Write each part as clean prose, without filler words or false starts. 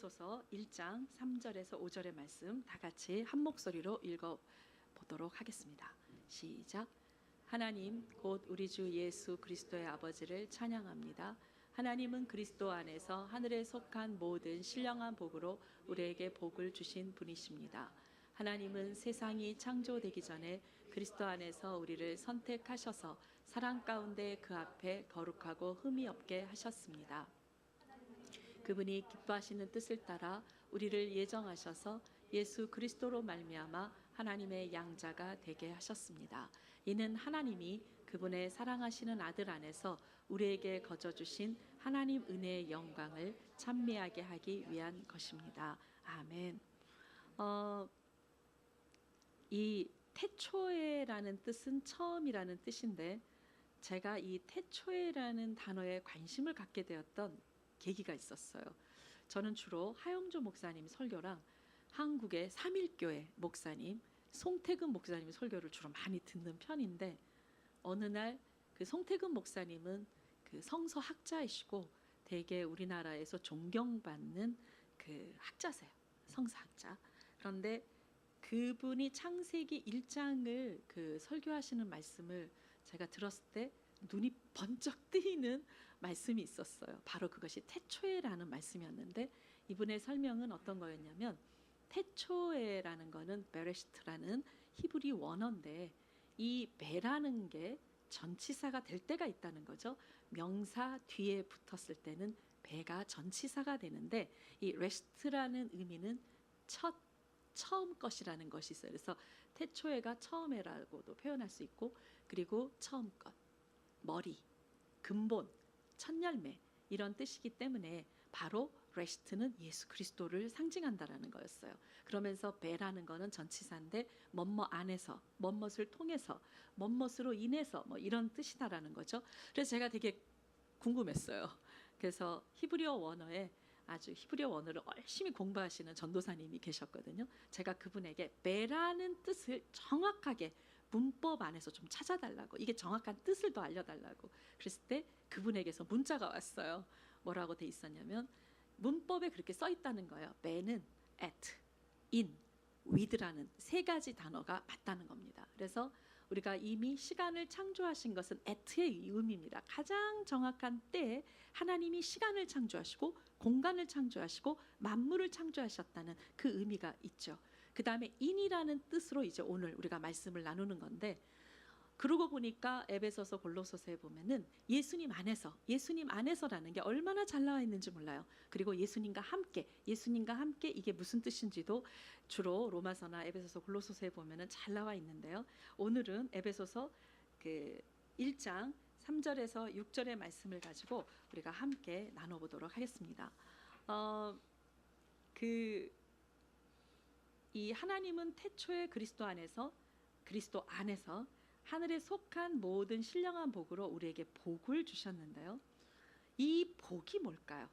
에베소서 1장 3절에서 5절의 말씀 다 같이 한 목소리로 읽어보도록 하겠습니다. 시작. 하나님 곧 우리 주 예수 그리스도의 아버지를 찬양합니다. 하나님은 그리스도 안에서 하늘에 속한 모든 신령한 복으로 우리에게 복을 주신 분이십니다. 하나님은 세상이 창조되기 전에 그리스도 안에서 우리를 선택하셔서 사랑 가운데 그 앞에 거룩하고 흠이 없게 하셨습니다. 그분이 기뻐하시는 뜻을 따라 우리를 예정하셔서 예수 그리스도로 말미암아 하나님의 양자가 되게 하셨습니다. 이는 하나님이 그분의 사랑하시는 아들 안에서 우리에게 거저주신 하나님 은혜의 영광을 찬미하게 하기 위한 것입니다. 아멘. 이 태초에라는 뜻은 처음이라는 뜻인데, 제가 이 태초에라는 단어에 관심을 갖게 되었던 계기가 있었어요. 저는 주로 하영조 목사님 설교랑 한국의 삼일교회 목사님 송태근 목사님 설교를 주로 많이 듣는 편인데, 어느 날 그 송태근 목사님은 그 성서 학자이시고 되게 우리나라에서 존경받는 그 학자세요. 성서학자. 그런데 그분이 창세기 1장을 그 설교하시는 말씀을 제가 들었을 때 눈이 번쩍 뜨이는 말씀이 있었어요. 바로 그것이 태초에라는 말씀이었는데, 이분의 설명은 어떤 거였냐면, 태초에라는 거는 베레시트라는 히브리 원어인데, 이 베라는 게 전치사가 될 때가 있다는 거죠. 명사 뒤에 붙었을 때는 베가 전치사가 되는데, 이 레스트라는 의미는 처음 것이라는 것이 있어요. 그래서 태초에가 처음에라고도 표현할 수 있고, 그리고 처음 것, 머리, 근본, 첫 열매 이런 뜻이기 때문에 바로 레스트는 예수 그리스도를 상징한다라는 거였어요. 그러면서 베라는 거는 전치사인데 뭐뭐 안에서, 뭐뭇을 통해서, 뭐뭇으로 인해서 뭐 이런 뜻이다라는 거죠. 그래서 제가 되게 궁금했어요. 그래서 히브리어 원어를 열심히 공부하시는 전도사님이 계셨거든요. 제가 그분에게 베라는 뜻을 정확하게 문법 안에서 좀 찾아달라고, 이게 정확한 뜻을 더 알려달라고 그랬을 때 그분에게서 문자가 왔어요. 뭐라고 돼 있었냐면, 문법에 그렇게 써 있다는 거예요. 베는 at, in, with라는 세 가지 단어가 맞다는 겁니다. 그래서 우리가 이미 시간을 창조하신 것은 at의 의미입니다. 가장 정확한 때에 하나님이 시간을 창조하시고 공간을 창조하시고 만물을 창조하셨다는 그 의미가 있죠. 그 다음에 in이라는 뜻으로 이제 오늘 우리가 말씀을 나누는 건데, 그러고 보니까 에베소서 골로소서에 보면은 예수님 안에서라는 게 얼마나 잘 나와 있는지 몰라요. 그리고 예수님과 함께 이게 무슨 뜻인지도 주로 로마서나 에베소서 골로소서에 보면은 잘 나와 있는데요. 오늘은 에베소서 그 1장 3절에서 6절의 말씀을 가지고 우리가 함께 나눠보도록 하겠습니다. 이 하나님은 태초에 그리스도 안에서 하늘에 속한 모든 신령한 복으로 우리에게 복을 주셨는데요. 이 복이 뭘까요?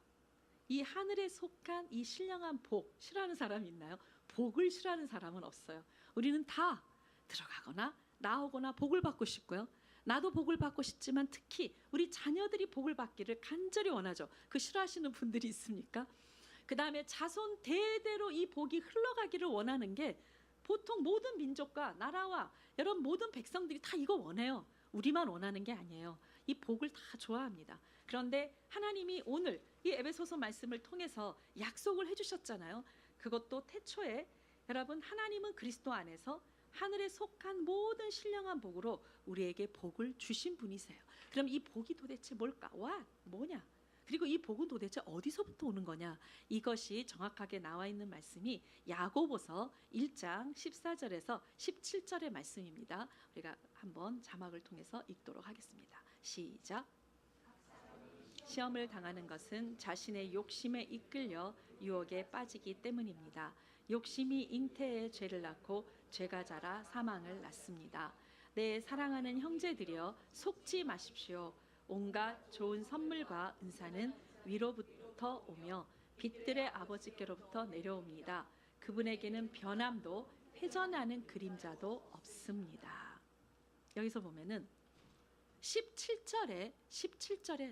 이 하늘에 속한 이 신령한 복, 싫어하는 사람이 있나요? 복을 싫어하는 사람은 없어요. 우리는 다 들어가거나 나오거나 복을 받고 싶고요. 나도 복을 받고 싶지만 특히 우리 자녀들이 복을 받기를 간절히 원하죠. 그 싫어하시는 분들이 있습니까? 그 다음에 자손 대대로 이 복이 흘러가기를 원하는 게, 보통 모든 민족과 나라와 여러분 모든 백성들이 다 이거 원해요. 우리만 원하는 게 아니에요. 이 복을 다 좋아합니다. 그런데 하나님이 오늘 이 에베소서 말씀을 통해서 약속을 해주셨잖아요. 그것도 태초에, 여러분 하나님은 그리스도 안에서 하늘에 속한 모든 신령한 복으로 우리에게 복을 주신 분이세요. 그럼 이 복이 도대체 뭘까? 뭐냐? 그리고 이 복은 도대체 어디서부터 오는 거냐? 이것이 정확하게 나와 있는 말씀이 야고보서 1장 14절에서 17절의 말씀입니다. 우리가 한번 자막을 통해서 읽도록 하겠습니다. 시작. 시험을 당하는 것은 자신의 욕심에 이끌려 유혹에 빠지기 때문입니다. 욕심이 잉태의 죄를 낳고 죄가 자라 사망을 낳습니다. 내 사랑하는 형제들이여, 속지 마십시오. 온갖 좋은 선물과 은사는 위로부터 오며 빛들의 아버지께로부터 내려옵니다. 그분에게는 변함도 회전하는 그림자도 없습니다. 여기서 보면은 17절에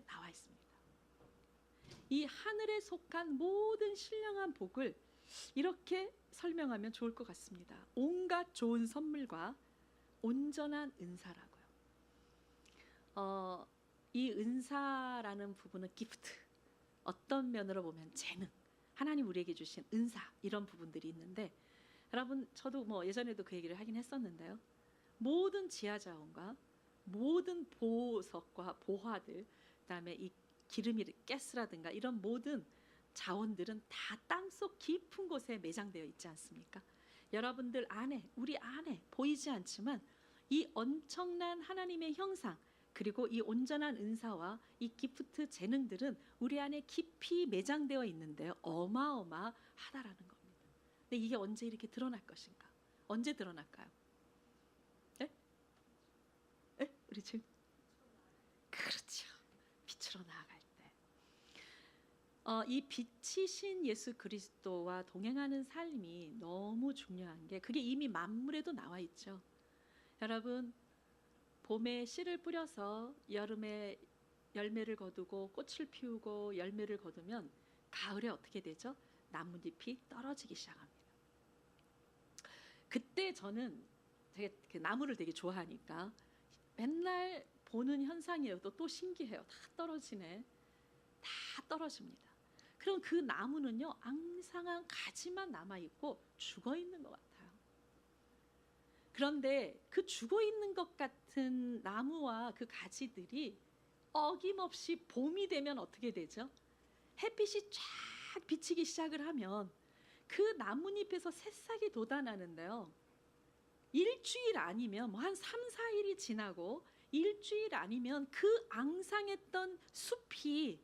나와 있습니다. 이 하늘에 속한 모든 신령한 복을 이렇게 설명하면 좋을 것 같습니다. 온갖 좋은 선물과 온전한 은사라고요. 이 은사라는 부분은 기프트, 어떤 면으로 보면 재능, 하나님 우리에게 주신 은사, 이런 부분들이 있는데, 여러분 저도 뭐 예전에도 그 얘기를 하긴 했었는데요. 모든 지하자원과 모든 보석과 보화들, 그다음에 이 기름이 가스라든가 이런 모든 자원들은 다 땅속 깊은 곳에 매장되어 있지 않습니까? 여러분들 안에, 우리 안에 보이지 않지만 이 엄청난 하나님의 형상, 그리고 이 온전한 은사와 이 기프트 재능들은 우리 안에 깊이 매장되어 있는데요, 어마어마하다라는 겁니다. 근데 이게 언제 이렇게 드러날 것인가? 언제 드러날까요? 네? 네? 우리 지금 그렇죠. 빛으로 나아갈 때. 이 빛이신 예수 그리스도와 동행하는 삶이 너무 중요한 게, 그게 이미 만물에도 나와 있죠. 여러분, 봄에 씨를 뿌려서 여름에 열매를 거두고 꽃을 피우고 열매를 거두면 가을에 어떻게 되죠? 나뭇잎이 떨어지기 시작합니다. 그때 저는 되게 나무를 되게 좋아하니까 맨날 보는 현상이에요. 또 신기해요. 다 떨어지네. 다 떨어집니다. 그럼 그 나무는요, 앙상한 가지만 남아있고 죽어있는 것 같아요. 그런데 그 죽어있는 것 같은 나무와 그 가지들이 어김없이 봄이 되면 어떻게 되죠? 햇빛이 쫙 비치기 시작을 하면 그 나뭇잎에서 새싹이 돋아나는데요, 일주일 아니면 뭐 한 3, 4일이 지나고 일주일 아니면 그 앙상했던 숲이,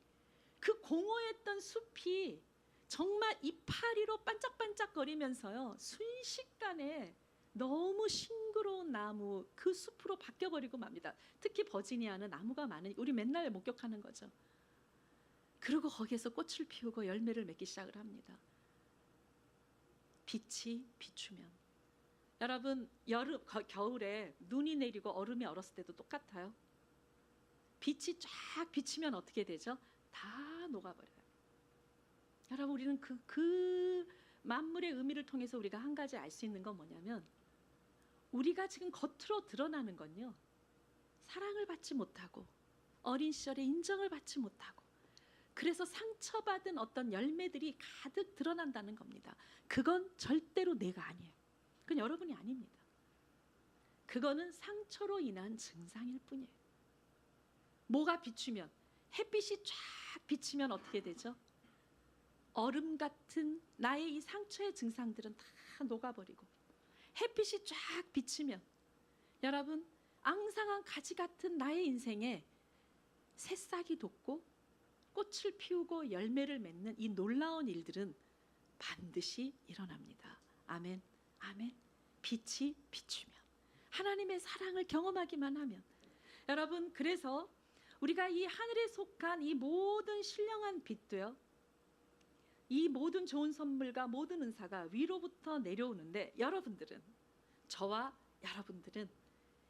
그 공허했던 숲이 정말 이파리로 반짝반짝거리면서요, 순식간에 너무 싱그러운 나무, 그 숲으로 바뀌어버리고 맙니다. 특히 버지니아는 나무가 많으니 우리 맨날 목격하는 거죠. 그리고 거기에서 꽃을 피우고 열매를 맺기 시작을 합니다. 빛이 비추면. 여러분, 겨울에 눈이 내리고 얼음이 얼었을 때도 똑같아요. 빛이 쫙 비치면 어떻게 되죠? 다 녹아버려요. 여러분, 우리는 그 만물의 의미를 통해서 우리가 한 가지 알 수 있는 건 뭐냐면, 우리가 지금 겉으로 드러나는 건요, 사랑을 받지 못하고 어린 시절에 인정을 받지 못하고 그래서 상처받은 어떤 열매들이 가득 드러난다는 겁니다. 그건 절대로 내가 아니에요. 그건 여러분이 아닙니다. 그거는 상처로 인한 증상일 뿐이에요. 뭐가 비추면, 햇빛이 쫙 비치면 어떻게 되죠? 얼음 같은 나의 이 상처의 증상들은 다 녹아버리고, 햇빛이 쫙 비치면 여러분, 앙상한 가지 같은 나의 인생에 새싹이 돋고 꽃을 피우고 열매를 맺는 이 놀라운 일들은 반드시 일어납니다. 아멘, 아멘. 빛이 비추면, 하나님의 사랑을 경험하기만 하면. 여러분, 그래서 우리가 이 하늘에 속한 이 모든 신령한 빛도요, 이 모든 좋은 선물과 모든 은사가 위로부터 내려오는데, 여러분들은, 저와 여러분들은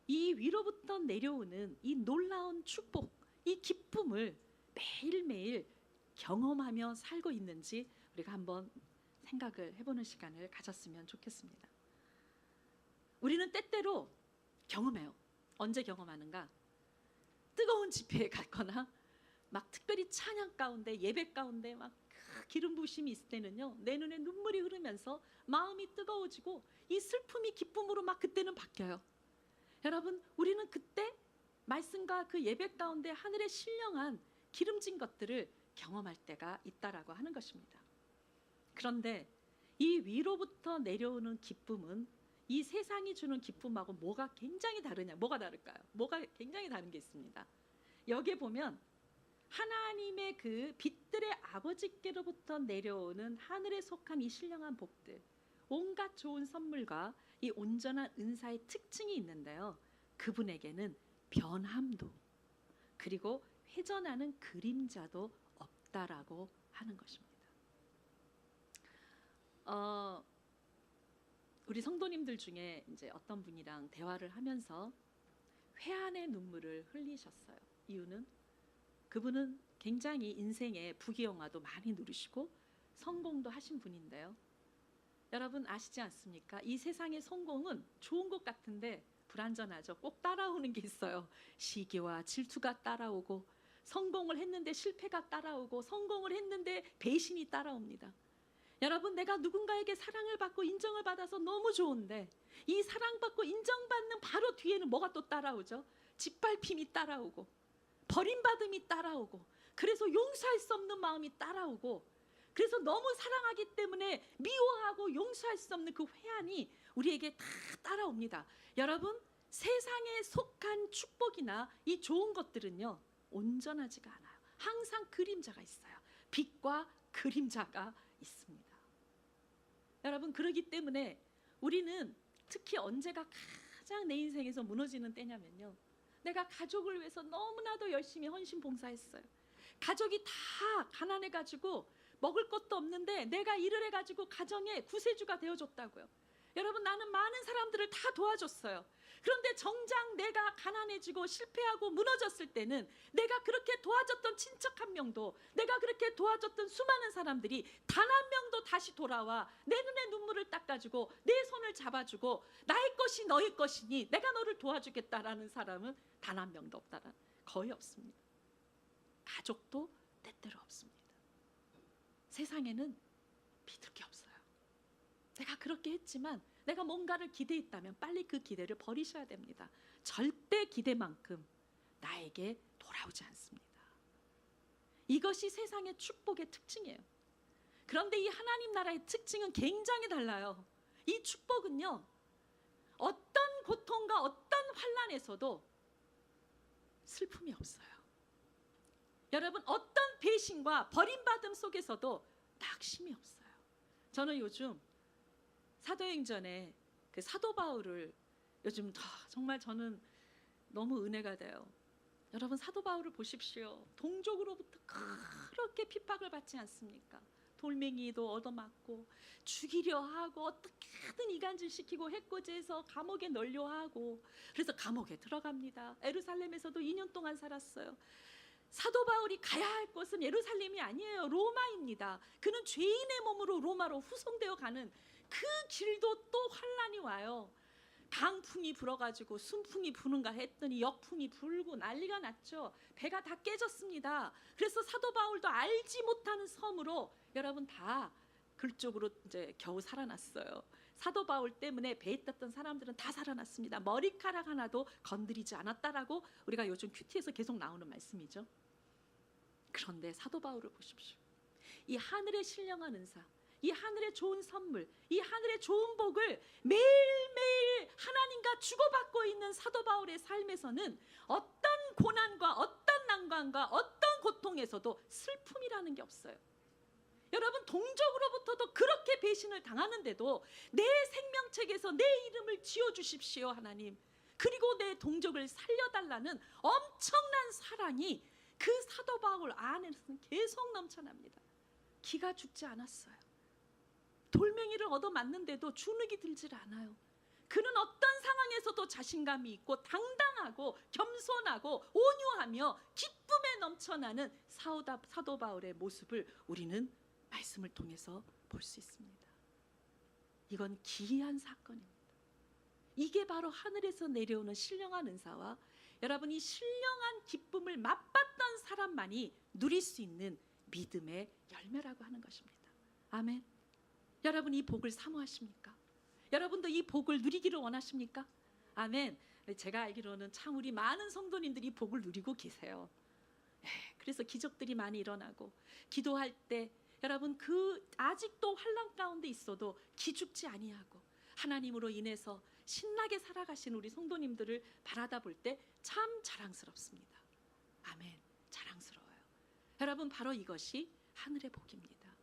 이 위로부터 내려오는 이 놀라운 축복, 이 기쁨을 매일매일 경험하며 살고 있는지 우리가 한번 생각을 해보는 시간을 가졌으면 좋겠습니다. 우리는 때때로 경험해요. 언제 경험하는가? 뜨거운 집회에 갔거나 막 특별히 찬양 가운데, 예배 가운데 막 기름 부심이 있을 때는요, 내 눈에 눈물이 흐르면서 마음이 뜨거워지고 이 슬픔이 기쁨으로 막 그때는 바뀌어요. 여러분, 우리는 그때 말씀과 그 예배 가운데 하늘의 신령한 기름진 것들을 경험할 때가 있다라고 하는 것입니다. 그런데 이 위로부터 내려오는 기쁨은 이 세상이 주는 기쁨하고 뭐가 굉장히 다르냐? 뭐가 다를까요? 뭐가 굉장히 다른 게 있습니다. 여기에 보면 하나님의 그 빛들의 아버지께로부터 내려오는 하늘에 속한 이 신령한 복들, 온갖 좋은 선물과 이 온전한 은사의 특징이 있는데요, 그분에게는 변함도, 그리고 회전하는 그림자도 없다라고 하는 것입니다. 우리 성도님들 중에 이제 어떤 분이랑 대화를 하면서 회한의 눈물을 흘리셨어요. 이유는 그분은 굉장히 인생의 부귀영화도 많이 누리시고 성공도 하신 분인데요. 여러분 아시지 않습니까? 이 세상의 성공은 좋은 것 같은데 불완전하죠. 꼭 따라오는 게 있어요. 시기와 질투가 따라오고, 성공을 했는데 실패가 따라오고, 성공을 했는데 배신이 따라옵니다. 여러분, 내가 누군가에게 사랑을 받고 인정을 받아서 너무 좋은데 이 사랑받고 인정받는 바로 뒤에는 뭐가 또 따라오죠? 짓밟힘이 따라오고, 버림받음이 따라오고, 그래서 용서할 수 없는 마음이 따라오고, 그래서 너무 사랑하기 때문에 미워하고 용서할 수 없는 그 회한이 우리에게 다 따라옵니다. 여러분, 세상에 속한 축복이나 이 좋은 것들은요, 온전하지가 않아요. 항상 그림자가 있어요. 빛과 그림자가 있습니다. 여러분, 그러기 때문에 우리는 특히 언제가 가장 내 인생에서 무너지는 때냐면요, 내가 가족을 위해서 너무나도 열심히 헌신 봉사했어요. 가족이 다 가난해가지고 먹을 것도 없는데 내가 일을 해가지고 가정의 구세주가 되어줬다고요. 여러분, 나는 많은 사람들을 다 도와줬어요. 그런데 정작 내가 가난해지고 실패하고 무너졌을 때는 내가 그렇게 도와줬던 친척 한 명도, 내가 그렇게 도와줬던 수많은 사람들이 단 한 명도 다시 돌아와 내 눈에 눈물을 닦아주고 내 손을 잡아주고 나의 것이 너의 것이니 내가 너를 도와주겠다라는 사람은 단 한 명도 없다라, 거의 없습니다. 가족도 때때로 없습니다. 세상에는 믿을 게 없어요. 내가 그렇게 했지만 내가 뭔가를 기대했다면 빨리 그 기대를 버리셔야 됩니다. 절대 기대만큼 나에게 돌아오지 않습니다. 이것이 세상의 축복의 특징이에요. 그런데 이 하나님 나라의 특징은 굉장히 달라요. 이 축복은요, 어떤 고통과 어떤 환난에서도 슬픔이 없어요. 여러분, 어떤 배신과 버림받음 속에서도 낙심이 없어요. 저는 요즘 사도행전에 그 사도 바울을 요즘 정말 저는 너무 은혜가 돼요. 여러분, 사도 바울을 보십시오. 동족으로부터 그렇게 핍박을 받지 않습니까? 돌멩이도 얻어맞고 죽이려 하고 어떻게든 이간질시키고 해코지해서 감옥에 넣으려 하고, 그래서 감옥에 들어갑니다. 예루살렘에서도 2년 동안 살았어요. 사도 바울이 가야 할 곳은 예루살렘이 아니에요. 로마입니다. 그는 죄인의 몸으로 로마로 후송되어 가는 그 길도 또 환란이 와요. 강풍이 불어가지고 순풍이 부는가 했더니 역풍이 불고 난리가 났죠. 배가 다 깨졌습니다. 그래서 사도 바울도 알지 못하는 섬으로 여러분 다 그쪽으로 이제 겨우 살아났어요. 사도 바울 때문에 배에 탔던 사람들은 다 살아났습니다. 머리카락 하나도 건드리지 않았다라고 우리가 요즘 큐티에서 계속 나오는 말씀이죠. 그런데 사도 바울을 보십시오. 이 하늘의 신령한 은사, 이 하늘의 좋은 선물, 이 하늘의 좋은 복을 매일매일 하나님과 주고받고 있는 사도 바울의 삶에서는 어떤 고난과 어떤 난관과 어떤 고통에서도 슬픔이라는 게 없어요. 여러분, 동족으로부터도 그렇게 배신을 당하는데도 내 생명책에서 내 이름을 지어주십시오 하나님, 그리고 내 동족을 살려달라는 엄청난 사랑이 그 사도 바울 안에서는 계속 넘쳐납니다. 기가 죽지 않았어요. 돌멩이를 얻어맞는데도 주눅이 들질 않아요. 그는 어떤 상황에서도 자신감이 있고 당당하고 겸손하고 온유하며 기쁨에 넘쳐나는 사도 바울의 모습을 우리는 말씀을 통해서 볼 수 있습니다. 이건 기이한 사건입니다. 이게 바로 하늘에서 내려오는 신령한 은사와 여러분, 이 신령한 기쁨을 맛봤던 사람만이 누릴 수 있는 믿음의 열매라고 하는 것입니다. 아멘. 여러분, 이 복을 사모하십니까? 여러분도 이 복을 누리기를 원하십니까? 아멘. 제가 알기로는 참 우리 많은 성도님들이 복을 누리고 계세요. 그래서 기적들이 많이 일어나고, 기도할 때 여러분 그 아직도 환난 가운데 있어도 기죽지 아니하고 하나님으로 인해서 신나게 살아가신 우리 성도님들을 바라다 볼 때 참 자랑스럽습니다. 아멘. 자랑스러워요. 여러분, 바로 이것이 하늘의 복입니다.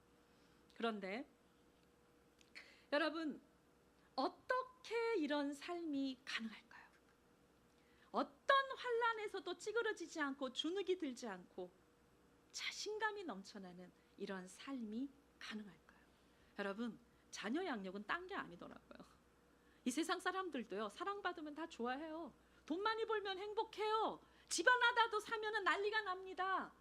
그런데 여러분, 어떻게 이런 삶이 가능할까요? 어떤 환난에서도 찌그러지지 않고 주눅이 들지 않고 자신감이 넘쳐나는 이런 삶이 가능할까요? 여러분, 자녀 양육은 딴 게 아니더라고요. 이 세상 사람들도요, 사랑받으면 다 좋아해요. 돈 많이 벌면 행복해요. 집 하나라도 사면은 난리가 납니다.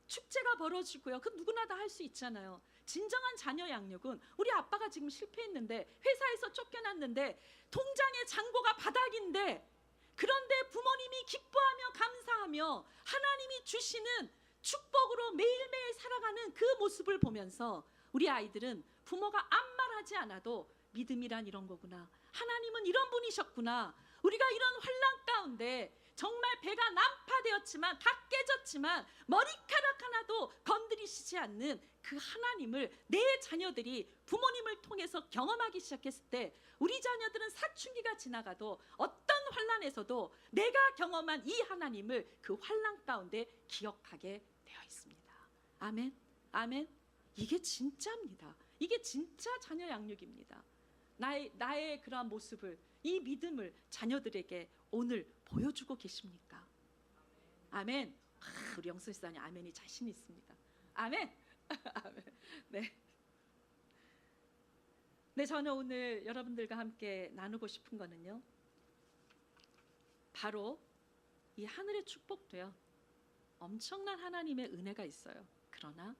축제가 벌어지고요. 그 누구나 다 할 수 있잖아요. 진정한 자녀 양육은 우리 아빠가 지금 실패했는데, 회사에서 쫓겨났는데, 통장의 잔고가 바닥인데, 그런데 부모님이 기뻐하며 감사하며 하나님이 주시는 축복으로 매일매일 살아가는 그 모습을 보면서 우리 아이들은 부모가 아무 말하지 않아도 믿음이란 이런 거구나, 하나님은 이런 분이셨구나, 우리가 이런 환난 가운데 정말 배가 난파되었지만 다 깨졌지만 머리카락 하나도 건드리시지 않는 그 하나님을 내 자녀들이 부모님을 통해서 경험하기 시작했을 때, 우리 자녀들은 사춘기가 지나가도 어떤 환난에서도 내가 경험한 이 하나님을 그 환난 가운데 기억하게 되어 있습니다. 아멘. 아멘. 이게 진짜입니다. 이게 진짜 자녀 양육입니다. 나의 그러한 모습을, 이 믿음을 자녀들에게 오늘 보여주고 계십니까? 아멘. 우리 영순 씨사님 아멘이 자신 있습니다. 아멘. 아멘. 네. 네, 저는 오늘 여러분들과 함께 나누고 싶은 거는요, 바로 이 하늘의 축복도요, 엄청난 하나님의 은혜가 있어요. 그러나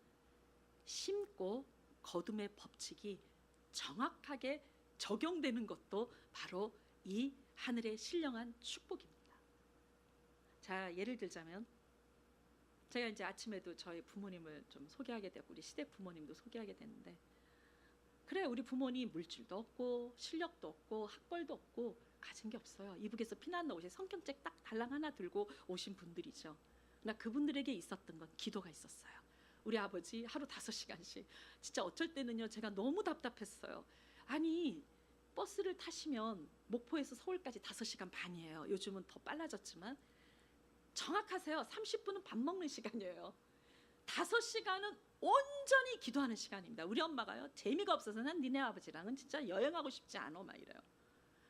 심고 거둠의 법칙이 정확하게 적용되는 것도 바로 이 하늘의 신령한 축복입니다. 자, 예를 들자면, 제가 이제 아침에도 저희 부모님을 좀 소개하게 되고 우리 시댁 부모님도 소개하게 됐는데, 그래, 우리 부모님 물질도 없고 실력도 없고 학벌도 없고 가진 게 없어요. 이북에서 피난 오신 성경책 딱 달랑 하나 들고 오신 분들이죠. 그러나 그분들에게 있었던 건 기도가 있었어요. 우리 아버지 하루 5시간씩, 진짜 어쩔 때는요 제가 너무 답답했어요. 아니, 버스를 타시면 목포에서 서울까지 5시간 반이에요. 요즘은 더 빨라졌지만 정확하세요. 30분은 밥 먹는 시간이에요. 5시간은 온전히 기도하는 시간입니다. 우리 엄마가요, 재미가 없어서 난 니네 아버지랑은 진짜 여행하고 싶지 않아 막 이래요.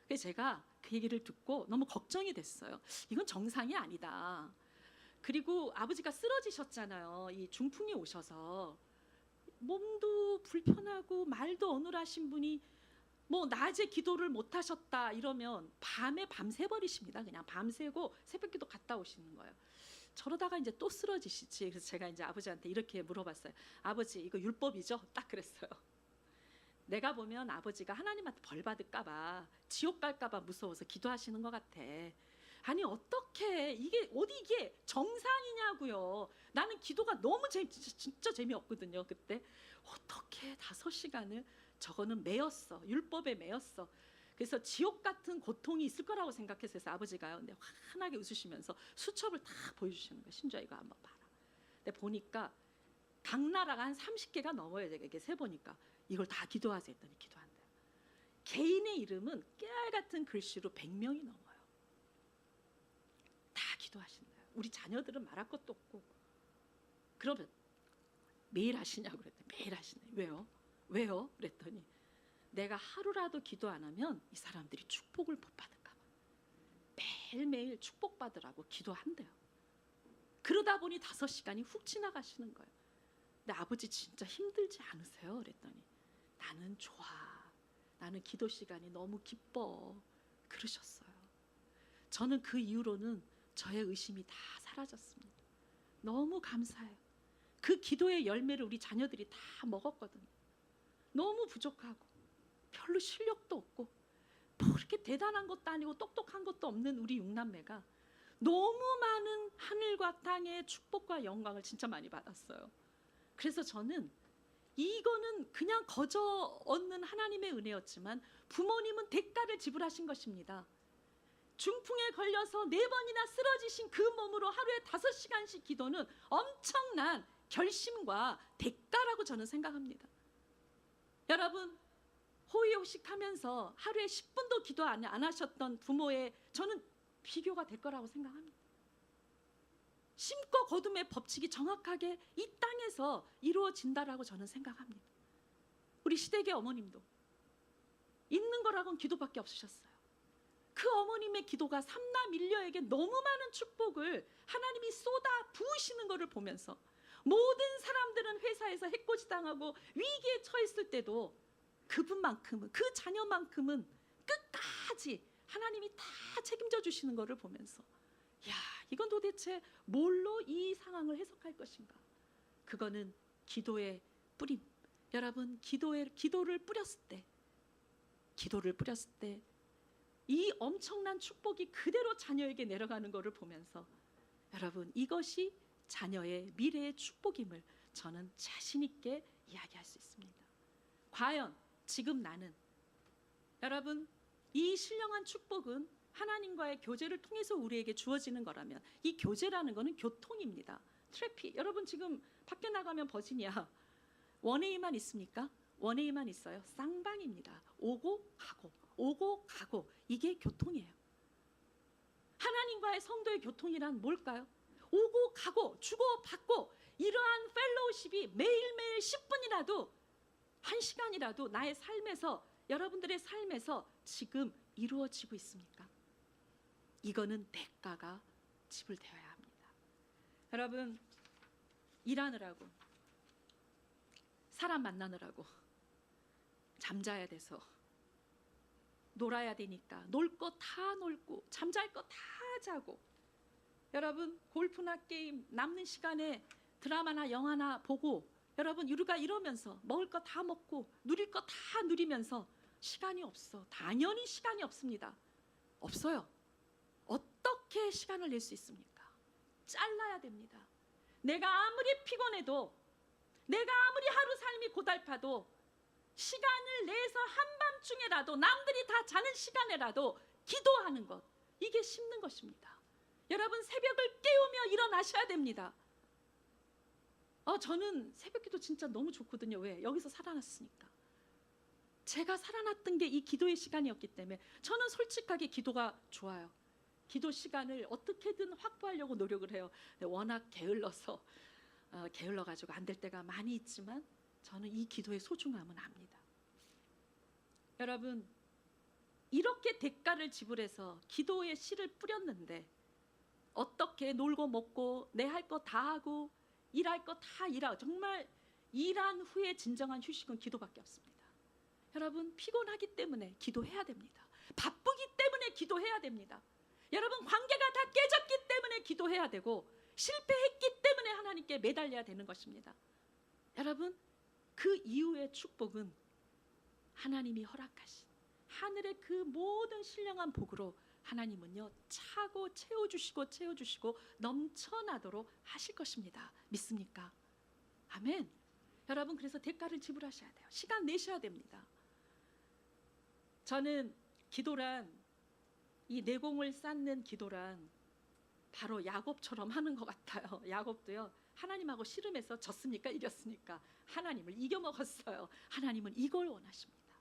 그래서 제가 그 얘기를 듣고 너무 걱정이 됐어요. 이건 정상이 아니다. 그리고 아버지가 쓰러지셨잖아요. 이 중풍이 오셔서 몸도 불편하고 말도 어눌하신 분이 뭐 낮에 기도를 못 하셨다 이러면 밤에 밤새버리십니다. 그냥 밤새고 새벽기도 갔다 오시는 거예요. 저러다가 이제 또 쓰러지시지. 그래서 제가 이제 아버지한테 이렇게 물어봤어요. 아버지, 이거 율법이죠? 딱 그랬어요. 내가 보면 아버지가 하나님한테 벌 받을까봐, 지옥 갈까봐 무서워서 기도하시는 것 같아. 아니, 어떻게 이게 어디 이게 정상이냐고요. 나는 기도가 너무 진짜 재미없거든요. 그때 어떻게 5시간을, 저거는 매였어. 율법에 매였어. 그래서 지옥 같은 고통이 있을 거라고 생각했어요. 아버지가요. 근데 환하게 웃으시면서 수첩을 다 보여주시는 거예요. 신주야, 이거 한번 봐라. 근데 보니까 각 나라가 한 30개가 넘어요. 제가 이렇게 세보니까 이걸 다 기도하세요 했더니 기도한대요. 개인의 이름은 깨알 같은 글씨로 100명이 넘어요. 다 기도하신대요. 우리 자녀들은 말할 것도 없고. 그러면 매일 하시냐고 그랬더니 매일 하시네. 왜요? 왜요? 그랬더니 내가 하루라도 기도 안 하면 이 사람들이 축복을 못 받을까 봐 매일매일 축복받으라고 기도한대요. 그러다 보니 5시간이 훅 지나가시는 거예요. 근데 아버지 진짜 힘들지 않으세요? 그랬더니 나는 좋아. 나는 기도 시간이 너무 기뻐. 그러셨어요. 저는 그 이후로는 저의 의심이 다 사라졌습니다. 너무 감사해요. 그 기도의 열매를 우리 자녀들이 다 먹었거든요. 너무 부족하고 별로 실력도 없고 뭐 그렇게 대단한 것도 아니고 똑똑한 것도 없는 우리 6남매가 너무 많은 하늘과 땅의 축복과 영광을 진짜 많이 받았어요. 그래서 저는 이거는 그냥 거저 얻는 하나님의 은혜였지만 부모님은 대가를 지불하신 것입니다. 중풍에 걸려서 4번이나 쓰러지신 그 몸으로 하루에 5시간씩 기도는 엄청난 결심과 대가라고 저는 생각합니다. 여러분, 호의호식하면서 하루에 10분도 기도 안 하셨던 부모의 저는 비교가 될 거라고 생각합니다. 심고 거둠의 법칙이 정확하게 이 땅에서 이루어진다라고 저는 생각합니다. 우리 시댁의 어머님도 있는 거라고는 기도밖에 없으셨어요. 그 어머님의 기도가 삼남 일녀에게 너무 많은 축복을 하나님이 쏟아 부으시는 것을 보면서 모든 사람들은 회사에서 해코지 당하고 위기에 처했을 때도 그분만큼은, 그 자녀만큼은 끝까지 하나님이 다 책임져 주시는 것을 보면서, 야, 이건 도대체 뭘로 이 상황을 해석할 것인가? 그거는 기도의 뿌림. 여러분, 기도를 뿌렸을 때 이 엄청난 축복이 그대로 자녀에게 내려가는 것을 보면서 여러분, 이것이 자녀의 미래의 축복임을 저는 자신 있게 이야기할 수 있습니다. 과연 지금 나는, 여러분, 이 신령한 축복은 하나님과의 교제를 통해서 우리에게 주어지는 거라면, 이 교제라는 것은 교통입니다. 트래픽. 여러분, 지금 밖에 나가면 버지니아 원웨이만 있습니까? 원웨이만 있어요. 쌍방입니다. 오고 가고 이게 교통이에요. 하나님과의 성도의 교통이란 뭘까요? 오고 가고 주고 받고, 이러한 펠로우십이 매일매일 10분이라도 1시간이라도 나의 삶에서, 여러분들의 삶에서 지금 이루어지고 있습니까? 이거는 대가가 지불되어야 합니다. 여러분, 일하느라고, 사람 만나느라고 잠자야 돼서, 놀아야 되니까 놀 거 다 놀고 잠잘 거 다 자고, 여러분, 골프나 게임 남는 시간에 드라마나 영화나 보고, 여러분, 우리가 이러면서 먹을 거 다 먹고 누릴 거 다 누리면서 시간이 없어. 당연히 시간이 없습니다. 없어요. 어떻게 시간을 낼 수 있습니까? 잘라야 됩니다. 내가 아무리 피곤해도, 내가 아무리 하루 삶이 고달파도 시간을 내서 한밤중에라도, 남들이 다 자는 시간에라도 기도하는 것, 이게 심는 것입니다. 여러분, 새벽을 깨우며 일어나셔야 됩니다. 저는 새벽기도 진짜 너무 좋거든요. 왜? 여기서 살아났으니까. 제가 살아났던 게 이 기도의 시간이었기 때문에 저는 솔직하게 기도가 좋아요. 기도 시간을 어떻게든 확보하려고 노력을 해요. 워낙 게을러가지고 안 될 때가 많이 있지만 저는 이 기도의 소중함은 압니다. 여러분, 이렇게 대가를 지불해서 기도의 씨를 뿌렸는데, 어떻게 놀고 먹고 내 할 거 다 하고 일할 거 다 일하고, 정말 일한 후에 진정한 휴식은 기도밖에 없습니다. 여러분, 피곤하기 때문에 기도해야 됩니다. 바쁘기 때문에 기도해야 됩니다. 여러분, 관계가 다 깨졌기 때문에 기도해야 되고, 실패했기 때문에 하나님께 매달려야 되는 것입니다. 여러분, 그 이후의 축복은 하나님이 허락하신 하늘의 그 모든 신령한 복으로 하나님은요, 차고 채워주시고 넘쳐나도록 하실 것입니다. 믿습니까? 아멘. 여러분, 그래서 대가를 지불하셔야 돼요. 시간 내셔야 됩니다. 저는 기도란, 이 내공을 쌓는 기도란 바로 야곱처럼 하는 것 같아요. 야곱도요, 하나님하고 씨름해서 졌습니까? 이겼습니까? 하나님을 이겨먹었어요. 하나님은 이걸 원하십니다.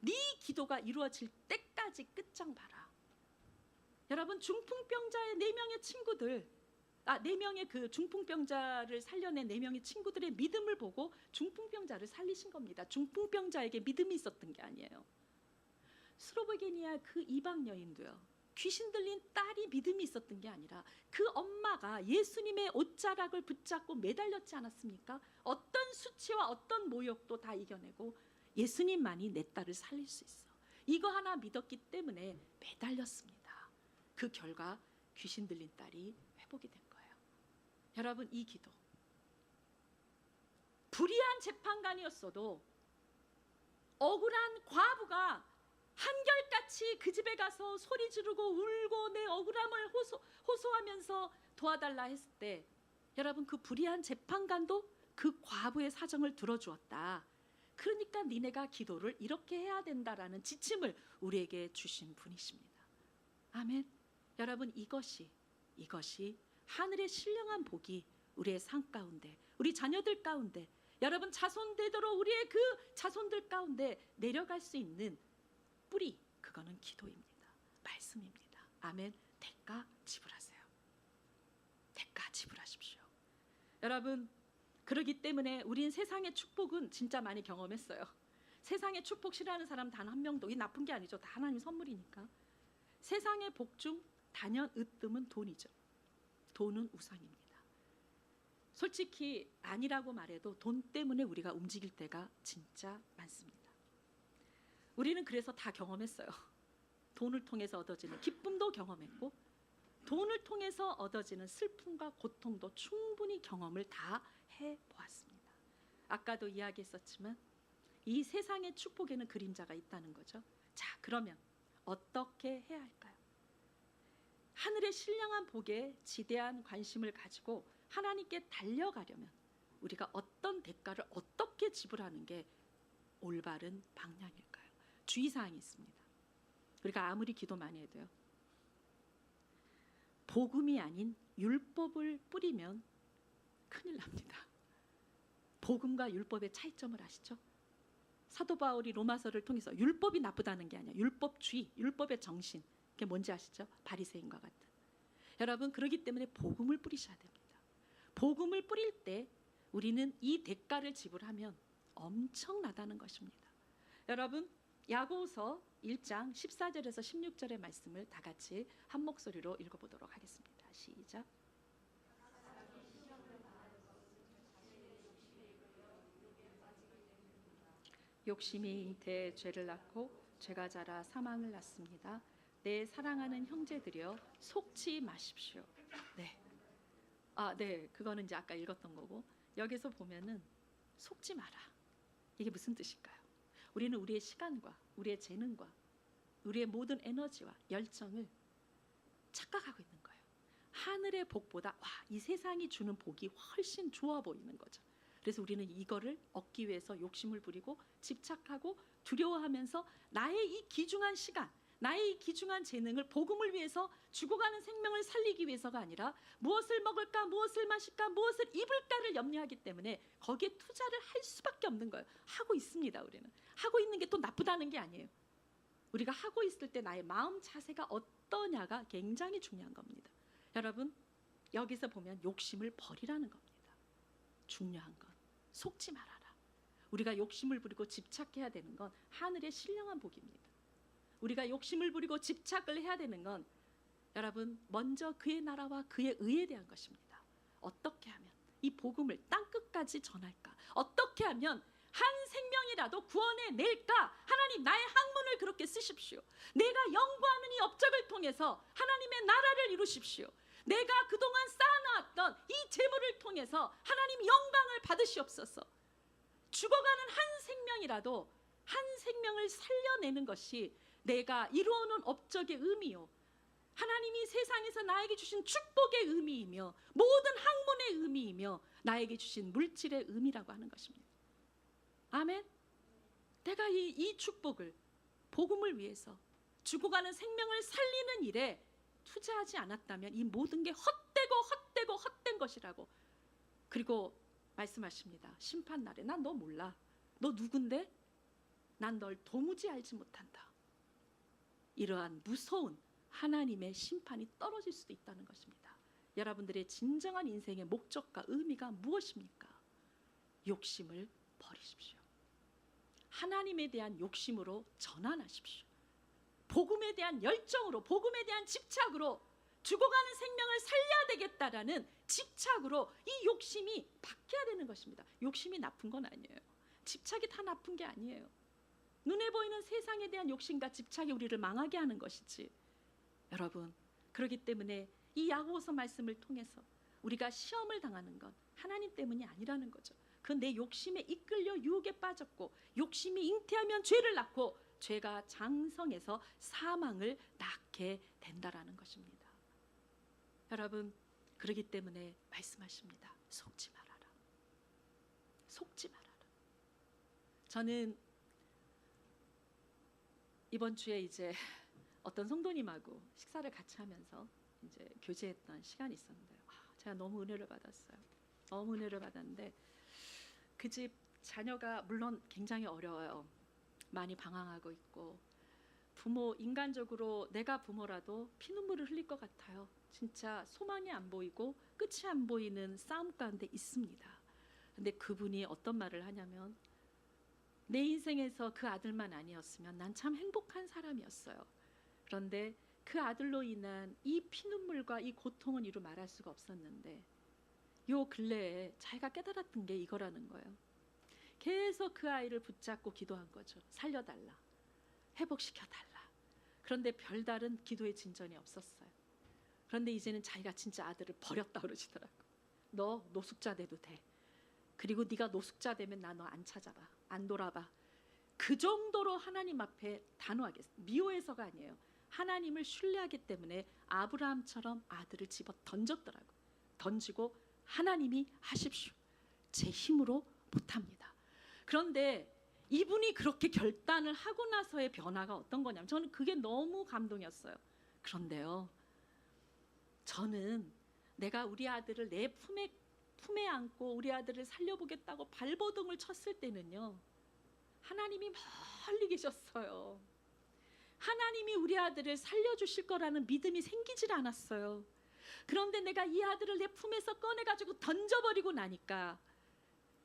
네 기도가 이루어질 때까지 끝장 봐라. 여러분, 중풍병자의 4명의 친구들, 4명의 그 중풍병자를 살려낸 4명의 친구들의 믿음을 보고 중풍병자를 살리신 겁니다. 중풍병자에게 믿음이 있었던 게 아니에요. 스로베니아 그 이방 여인도요, 귀신 들린 딸이 믿음이 있었던 게 아니라 그 엄마가 예수님의 옷자락을 붙잡고 매달렸지 않았습니까? 어떤 수치와 어떤 모욕도 다 이겨내고 예수님만이 내 딸을 살릴 수 있어, 이거 하나 믿었기 때문에 매달렸습니다. 그 결과 귀신 들린 딸이 회복이 된 거예요. 여러분, 이 기도, 불의한 재판관이었어도 억울한 과부가 한결같이 그 집에 가서 소리 지르고 울고 내 억울함을 호소하면서 도와달라 했을 때, 여러분, 그 불의한 재판관도 그 과부의 사정을 들어주었다. 그러니까 니네가 기도를 이렇게 해야 된다라는 지침을 우리에게 주신 분이십니다. 아멘. 여러분, 이것이 하늘의 신령한 복이 우리의 삶 가운데, 우리 자녀들 가운데, 여러분 자손되도록 우리의 그 자손들 가운데 내려갈 수 있는 뿌리, 그거는 기도입니다. 말씀입니다. 아멘. 대가 지불하세요. 대가 지불하십시오. 여러분, 그러기 때문에 우린 세상의 축복은 진짜 많이 경험했어요. 세상의 축복 싫어하는 사람 단 한 명도, 이 나쁜 게 아니죠. 다 하나님 선물이니까. 세상의 복 중 단연 으뜸은 돈이죠. 돈은 우상입니다. 솔직히 아니라고 말해도 돈 때문에 우리가 움직일 때가 진짜 많습니다. 우리는 그래서 다 경험했어요. 돈을 통해서 얻어지는 기쁨도 경험했고, 돈을 통해서 얻어지는 슬픔과 고통도 충분히 경험을 다 해 보았습니다. 아까도 이야기했었지만 이 세상의 축복에는 그림자가 있다는 거죠. 자, 그러면 어떻게 해야 할까요? 하늘의 신령한 복에 지대한 관심을 가지고 하나님께 달려가려면 우리가 어떤 대가를 어떻게 지불하는 게 올바른 방향일까요? 주의사항이 있습니다. 우리가 아무리 기도 많이 해도요, 복음이 아닌 율법을 뿌리면 큰일 납니다. 복음과 율법의 차이점을 아시죠? 사도 바울이 로마서를 통해서 율법이 나쁘다는 게 아니야. 율법주의, 율법의 정신. 그게 뭔지 아시죠? 바리새인과 같은. 여러분, 그렇기 때문에 복음을 뿌리셔야 됩니다. 복음을 뿌릴 때 우리는 이 대가를 지불하면 엄청나다는 것입니다. 여러분, 야고보서 1장 14절에서 16절의 말씀을 다 같이 한 목소리로 읽어보도록 하겠습니다. 시작. 욕심이 잉태해 죄를 낳고 죄가 자라 사망을 낳습니다. 내 사랑하는 형제들이여 속지 마십시오. 네. 네. 그거는 이제 아까 읽었던 거고, 여기서 보면은 속지 마라. 이게 무슨 뜻일까요? 우리는 우리의 시간과 우리의 재능과 우리의 모든 에너지와 열정을 착각하고 있는 거예요. 하늘의 복보다 이 세상이 주는 복이 훨씬 좋아 보이는 거죠. 그래서 우리는 이거를 얻기 위해서 욕심을 부리고 집착하고 두려워하면서 나의 이 귀중한 시간, 나의 이 귀중한 재능을 복음을 위해서 죽어가는 생명을 살리기 위해서가 아니라 무엇을 먹을까, 무엇을 마실까, 무엇을 입을까를 염려하기 때문에 거기에 투자를 할 수밖에 없는 거예요. 하고 있습니다. 우리는 하고 있는 게 또 나쁘다는 게 아니에요. 우리가 하고 있을 때 나의 마음 자세가 어떠냐가 굉장히 중요한 겁니다. 여러분, 여기서 보면 욕심을 버리라는 겁니다. 중요한 건 속지 말아라. 우리가 욕심을 부리고 집착해야 되는 건 하늘의 신령한 복입니다. 우리가 욕심을 부리고 집착을 해야 되는 건 여러분, 먼저 그의 나라와 그의 의에 대한 것입니다. 어떻게 하면 이 복음을 땅끝까지 전할까? 어떻게 하면 한 생명이라도 구원해 낼까? 하나님, 나의 학문을 그렇게 쓰십시오. 내가 연구하는 이 업적을 통해서 하나님의 나라를 이루십시오. 내가 그동안 쌓아놨던 이 재물을 통해서 하나님 영광을 받으시옵소서. 죽어가는 한 생명이라도 한 생명을 살려내는 것이 내가 이루어놓은 업적의 의미요, 하나님이 세상에서 나에게 주신 축복의 의미이며 모든 학문의 의미이며 나에게 주신 물질의 의미라고 하는 것입니다. 아멘. 내가 이 축복을 복음을 위해서 죽어가는 생명을 살리는 일에 투자하지 않았다면 이 모든 게 헛된 것이라고. 그리고 말씀하십니다. 심판날에 난 너 몰라. 너 누군데? 난 널 도무지 알지 못한다. 이러한 무서운 하나님의 심판이 떨어질 수도 있다는 것입니다. 여러분들의 진정한 인생의 목적과 의미가 무엇입니까? 욕심을 버리십시오. 하나님에 대한 욕심으로 전환하십시오. 복음에 대한 열정으로, 복음에 대한 집착으로, 죽어가는 생명을 살려야 되겠다라는 집착으로 이 욕심이 바뀌어야 되는 것입니다. 욕심이 나쁜 건 아니에요. 집착이 다 나쁜 게 아니에요. 눈에 보이는 세상에 대한 욕심과 집착이 우리를 망하게 하는 것이지. 여러분, 그렇기 때문에 이 야고보서 말씀을 통해서 우리가 시험을 당하는 건 하나님 때문이 아니라는 거죠. 그 내 욕심에 이끌려 유혹에 빠졌고, 욕심이 잉태하면 죄를 낳고, 죄가 장성해서 사망을 낳게 된다라는 것입니다. 여러분, 그렇기 때문에 말씀하십니다. 속지 말아라. 속지 말아라. 저는 이번 주에 이제 어떤 성도님하고 식사를 같이 하면서 이제 교제했던 시간이 있었는데, 제가 너무 은혜를 받았어요. 너무 은혜를 받았는데, 그 집 자녀가 물론 굉장히 어려워요. 많이 방황하고 있고, 부모, 인간적으로 내가 부모라도 피눈물을 흘릴 것 같아요. 진짜 소망이 안 보이고 끝이 안 보이는 싸움 가운데 있습니다. 근데 그분이 어떤 말을 하냐면, 내 인생에서 그 아들만 아니었으면 난 참 행복한 사람이었어요. 그런데 그 아들로 인한 이 피눈물과 이 고통은 이루 말할 수가 없었는데, 요 근래에 자기가 깨달았던 게 이거라는 거예요. 계속 그 아이를 붙잡고 기도한 거죠. 살려달라, 회복시켜달라. 그런데 별다른 기도의 진전이 없었어요. 그런데 이제는 자기가 진짜 아들을 버렸다 그러시더라고요. 너 노숙자 돼도 돼. 그리고 네가 노숙자 되면 나 너 안 찾아봐, 안 돌아봐. 그 정도로 하나님 앞에 단호하겠어요. 미워해서가 아니에요. 하나님을 신뢰하기 때문에 아브라함처럼 아들을 집어 던졌더라고요. 던지고 하나님이 하십시오. 제 힘으로 못합니다. 그런데 이분이 그렇게 결단을 하고 나서의 변화가 어떤 거냐면, 저는 그게 너무 감동이었어요. 그런데요, 저는 내가 우리 아들을 내 품에 안고 우리 아들을 살려보겠다고 발버둥을 쳤을 때는요, 하나님이 멀리 계셨어요. 하나님이 우리 아들을 살려주실 거라는 믿음이 생기질 않았어요. 그런데 내가 이 아들을 내 품에서 꺼내가지고 던져버리고 나니까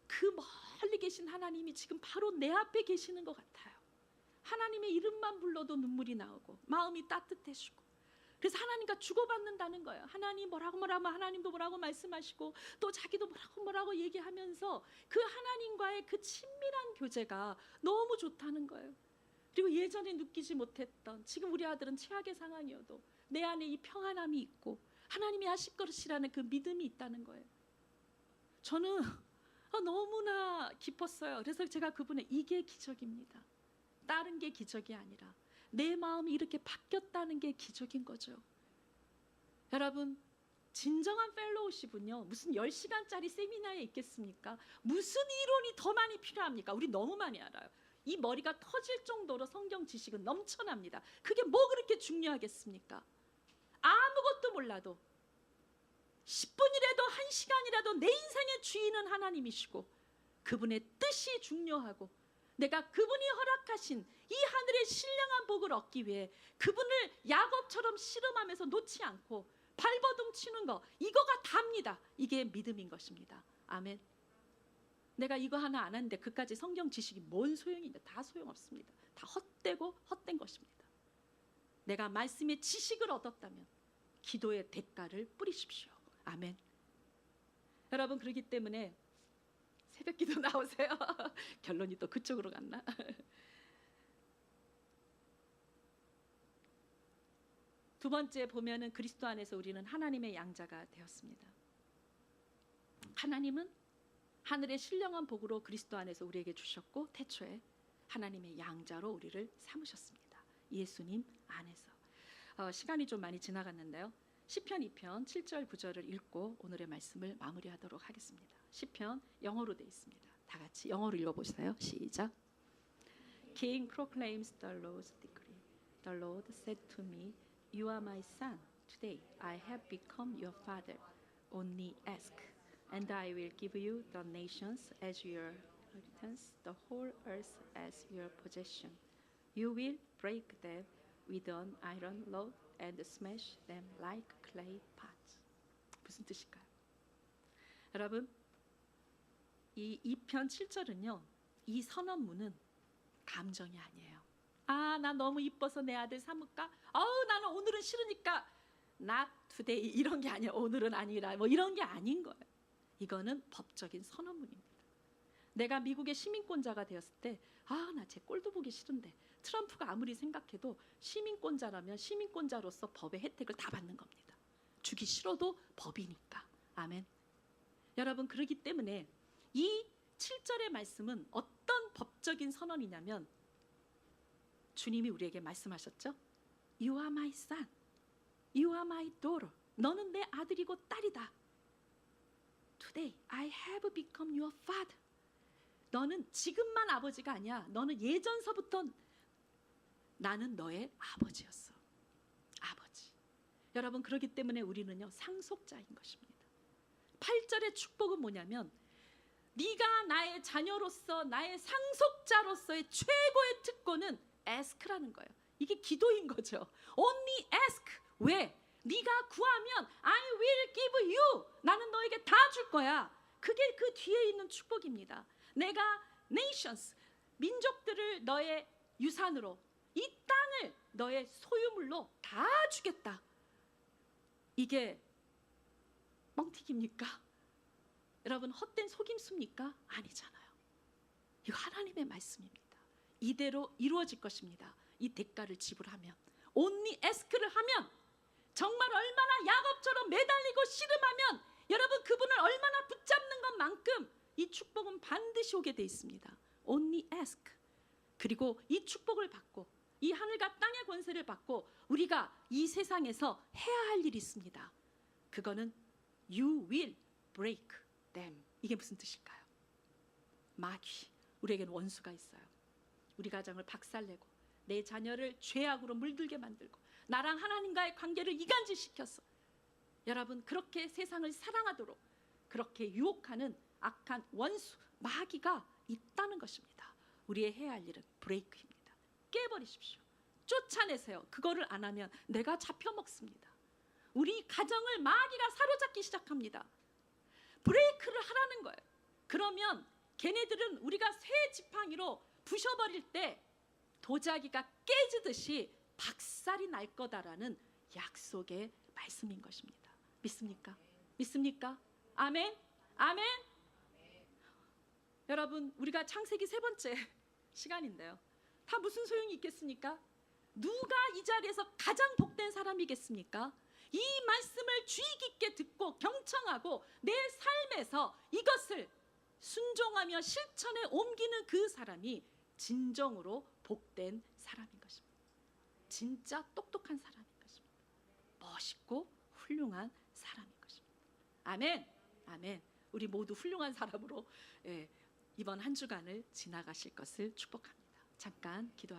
그 멀리 계신 하나님이 지금 바로 내 앞에 계시는 것 같아요. 하나님의 이름만 불러도 눈물이 나오고 마음이 따뜻해지고, 그래서 하나님과 주고받는다는 거예요. 하나님 뭐라고 하나님도 뭐라고 말씀하시고 또 자기도 뭐라고 얘기하면서 그 하나님과의 그 친밀한 교제가 너무 좋다는 거예요. 그리고 예전에 느끼지 못했던, 지금 우리 아들은 최악의 상황이어도 내 안에 이 평안함이 있고 하나님이 하실 것이라는 그 믿음이 있다는 거예요. 저는 너무나 기뻤어요. 그래서 제가 그분의 이게 기적입니다. 다른 게 기적이 아니라 내 마음이 이렇게 바뀌었다는 게 기적인 거죠. 여러분, 진정한 펠로우십은요, 무슨 10시간짜리 세미나에 있겠습니까? 무슨 이론이 더 많이 필요합니까? 우리 너무 많이 알아요. 이 머리가 터질 정도로 성경 지식은 넘쳐납니다. 그게 뭐 그렇게 중요하겠습니까? 아무것도 몰라도 10분이라도 1시간이라도 내 인생의 주인은 하나님이시고 그분의 뜻이 중요하고, 내가 그분이 허락하신 이 하늘의 신령한 복을 얻기 위해 그분을 야곱처럼 씨름하면서 놓지 않고 발버둥 치는 거, 이거가 답니다. 이게 믿음인 것입니다. 아멘. 내가 이거 하나 안 하는데 그까지 성경 지식이 뭔 소용인데, 다 소용없습니다. 다 헛되고 헛된 것입니다. 내가 말씀의 지식을 얻었다면 기도의 대가를 뿌리십시오. 아멘. 여러분, 그렇기 때문에 새벽 기도 나오세요. 결론이 또 그쪽으로 갔나? 두 번째 보면은 그리스도 안에서 우리는 하나님의 양자가 되었습니다. 하나님은 하늘의 신령한 복으로 그리스도 안에서 우리에게 주셨고, 태초에 하나님의 양자로 우리를 삼으셨습니다. 예수님 안에서. 시간이 좀 많이 지나갔는데요, 시편 2편 7절 9절을 읽고 오늘의 말씀을 마무리하도록 하겠습니다. 시편 영어로 되어 있습니다. 다 같이 영어로 읽어보세요. 시작. King proclaims the Lord's decree. The Lord said to me, You are my son. Today I have become your father. Only ask, and I will give you the nations as your inheritance, the whole earth as your possession. You will break them with an iron rod and smash them like clay pots. 무슨 뜻일까요? 여러분, 이 2편 7절은요, 이 선언문은 감정이 아니에요. 나 너무 이뻐서 내 아들 삼을까? 나는 오늘은 싫으니까 not today, 이런 게 아니에요. 오늘은 아니라 뭐 이런 게 아닌 거예요. 이거는 법적인 선언문입니다. 내가 미국의 시민권자가 되었을 때 나 쟤 꼴도 보기 싫은데, 트럼프가 아무리 생각해도 시민권자라면 시민권자로서 법의 혜택을 다 받는 겁니다. 주기 싫어도 법이니까. 아멘. 여러분, 그렇기 때문에 이 7절의 말씀은 어떤 법적인 선언이냐면, 주님이 우리에게 말씀하셨죠. You are my son. You are my daughter. 너는 내 아들이고 딸이다. Today I have become your father. 너는 지금만 아버지가 아니야. 너는 예전서부터 나는 너의 아버지였어. 아버지. 여러분, 그렇기 때문에 우리는요, 상속자인 것입니다. 8절의 축복은 뭐냐면, 네가 나의 자녀로서 나의 상속자로서의 최고의 특권은 ask라는 거예요. 이게 기도인 거죠. Only ask. 왜? 네가 구하면 I will give you. 나는 너에게 다 줄 거야. 그게 그 뒤에 있는 축복입니다. 내가 nations, 민족들을 너의 유산으로, 이 땅을 너의 소유물로 다 주겠다. 이게 뻥튀기입니까? 여러분, 헛된 속임수입니까? 아니잖아요. 이거 하나님의 말씀입니다. 이대로 이루어질 것입니다. 이 대가를 지불하면, only ask를 하면, 정말 얼마나 야곱처럼 매달리고 씨름하면, 여러분, 그분을 얼마나 붙잡는 것만큼 이 축복은 반드시 오게 돼 있습니다. Only ask. 그리고 이 축복을 받고 이 하늘과 땅의 권세를 받고 우리가 이 세상에서 해야 할 일이 있습니다. 그거는 You will break them. 이게 무슨 뜻일까요? 마귀, 우리에게는 원수가 있어요. 우리 가정을 박살내고 내 자녀를 죄악으로 물들게 만들고 나랑 하나님과의 관계를 이간질시켰어. 여러분, 그렇게 세상을 사랑하도록 그렇게 유혹하는 악한 원수, 마귀가 있다는 것입니다. 우리의 해야 할 일은 브레이크입니다. 깨버리십시오. 쫓아내세요. 그거를 안 하면 내가 잡혀먹습니다. 우리 가정을 마귀가 사로잡기 시작합니다. 브레이크를 하라는 거예요. 그러면 걔네들은 우리가 쇠 지팡이로 부셔버릴 때 도자기가 깨지듯이 박살이 날 거다라는 약속의 말씀인 것입니다. 믿습니까? 믿습니까? 아멘? 아멘? 여러분, 우리가 창세기 3번째 시간인데요. 다 무슨 소용이 있겠습니까? 누가 이 자리에서 가장 복된 사람이겠습니까? 이 말씀을 주의 깊게 듣고 경청하고 내 삶에서 이것을 순종하며 실천에 옮기는 그 사람이 진정으로 복된 사람인 것입니다. 진짜 똑똑한 사람인 것입니다. 멋있고 훌륭한 사람인 것입니다. 아멘. 아멘. 우리 모두 훌륭한 사람으로 이번 한 주간을 지나가실 것을 축복합니다. 잠깐 기도하겠습니다.